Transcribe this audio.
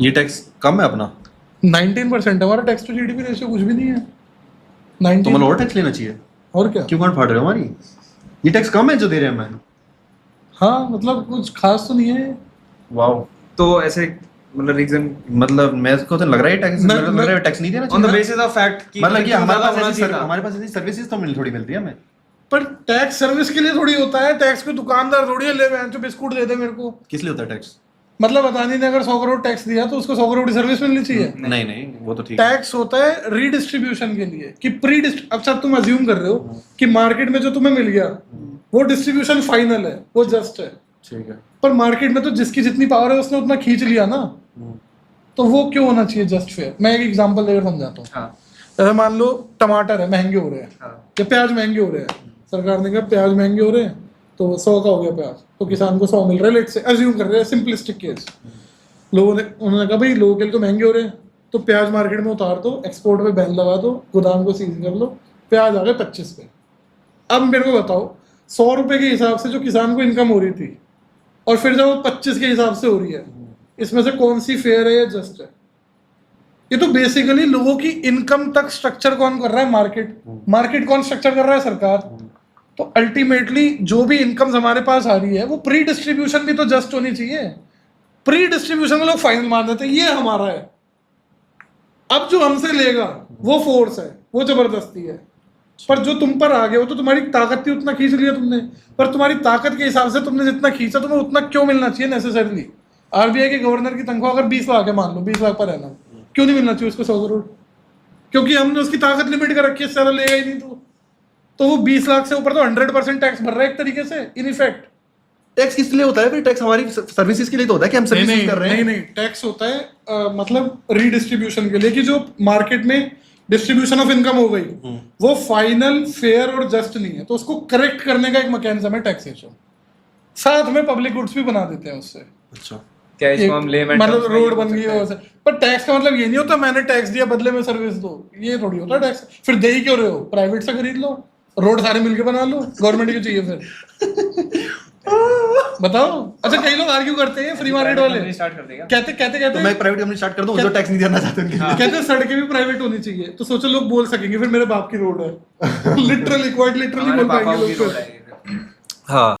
ये टैक्स कम है अपना 19% हमारा टैक्स टू जीडीपी रेशियो कुछ भी नहीं है। तो 19 मतलब और टैक्स लेना चाहिए। और क्या। क्यों काट फाड़ रहे हो हमारी? ये टैक्स कम है जो दे रहे हैं हमें। हाँ मतलब कुछ खास तो नहीं है। वाओ। तो ऐसे मतलब रीजन मतलब मेरे को तो लग रहा है टैक्स न- मेरे को लग रहा है टैक्स नहीं देना ऑन द चाहिए। बेसिस ऑफ फैक्ट कि मतलब कि होना हमारे पास ऐसी सर्विसेज तो थोड़ी मिलती है हमें। पर टैक्स सर्विस के लिए थोड़ी होता है, टैक्स को दुकानदार थोड़ी है ले बहन चो बिस्कुट दे दे मेरे को। किस लिए होता है टैक्स? मतलब अदानी ने अगर 100 करोड़ टैक्स दिया तो उसको 100 करोड़ की सर्विस मिलनी चाहिए। नहीं नहीं वो तो ठीक है। टैक्स होता है रीडिस्ट्रीब्यूशन के लिए कि अच्छा तुम अज्यूम कर रहे हो कि मार्केट में जो तुम्हें मिल गया वो डिस्ट्रीब्यूशन फाइनल है, वो जस्ट है। ठीक है। पर मार्केट में तो जिसकी जितनी पावर है उसने उतना खींच लिया ना, तो वो क्यों होना चाहिए जस्ट फेयर। मैं एक एग्जांपल देकर समझाता हूँ। हाँ जैसे मान लो टमाटर है महंगे हो रहे हैं हाँ या प्याज महंगे हो रहे हैं, सरकार ने कहा प्याज महंगे हो रहे हैं तो 100 का हो गया प्याज, तो किसान को 100 मिल रहा है, लेट से अज्यूम कर रहे हैं सिंपलिस्टिक केस। लोगों ने उन्होंने कहा भाई लोकल तो महंगे हो रहे हैं तो प्याज मार्केट में उतार दो, एक्सपोर्ट पे बैन लगा दो, गोदाम को सीज कर लो, प्याज आ गए 25 पे। अब मेरे को बताओ 100 रुपए के हिसाब से जो किसान को इनकम हो रही थी और फिर जब वो 25 के हिसाब से हो रही है, इसमें से कौन सी फेयर है या जस्ट है? ये तो बेसिकली लोगों की इनकम तक स्ट्रक्चर कौन कर रहा है? मार्केट कौन स्ट्रक्चर कर रहा है? सरकार। तो अल्टीमेटली जो भी इनकम हमारे पास आ रही है वो प्री डिस्ट्रीब्यूशन भी तो जस्ट होनी चाहिए। प्री डिस्ट्रीब्यूशन में लोग फाइनल मान देते हैं ये हमारा है, अब जो हमसे लेगा वो फोर्स है, वो जबरदस्ती है। पर जो तुम पर आ गया वो तो तुम्हारी ताकत थी, उतना खींच लिया तुमने। पर तुम्हारी ताकत के हिसाब से तुमने जितना खींचा तुम्हें उतना क्यों मिलना चाहिए नेसेसरली? आरबीआई के गवर्नर की तनख्वाह अगर 20 लाख है, मान लो 20 लाख पर रहना, क्यों नहीं मिलना चाहिए उसको 100 करोड़? क्योंकि हमने उसकी ताकत लिमिट कर रखी है, इससे ज्यादा लेगा ही नहीं। तो वो 20 लाख से ऊपर तो 100% टैक्स भर रहा है एक तरीके से इन इफेक्ट। टैक्स किस लिए होता है? फिर टैक्स हमारी सर्विसेज के लिए तो होता है कि हम सर्विसेज कर रहे हैं। नहीं टैक्स होता है मतलब रीडिस्ट्रीब्यूशन के लिए, कि जो मार्केट में डिस्ट्रीब्यूशन ऑफ इनकम हो गई वो फाइनल फेयर और जस्ट नहीं है, तो उसको करेक्ट करने का एक मैकेनिज्म है टैक्सेशन। साथ में पब्लिक गुड्स भी बना देते हैं उससे। अच्छा क्या इसको हम लेमैन मतलब रोड बन गई वैसे। पर टैक्स का मतलब ये नहीं होता मैंने टैक्स दिया बदले में सर्विस दो, ये थोड़ी होता टैक्स। फिर दे ही क्यों रहे हो? प्राइवेट से खरीद लो, रोड सारे मिलके बना लो, गवर्नमेंट क्यों चाहिए फिर? बताओ। अच्छा कई लोग आर्ग्यू करते हैं फ्री मार्केट वाले, स्टार्ट कर देगा। कहते तो मैं प्राइवेट कंपनी स्टार्ट कर दूं जो टैक्स नहीं देना चाहते उनके लिए। कहते हैं सड़कें भी प्राइवेट होनी चाहिए, तो सोचो लोग बोल सकेंगे फिर मेरे बाप की रोड है। लिटरली क्वाइट लिटरली हमारे बोल पापा पाएंगे की लोग रोड फिर। है ये। हाँ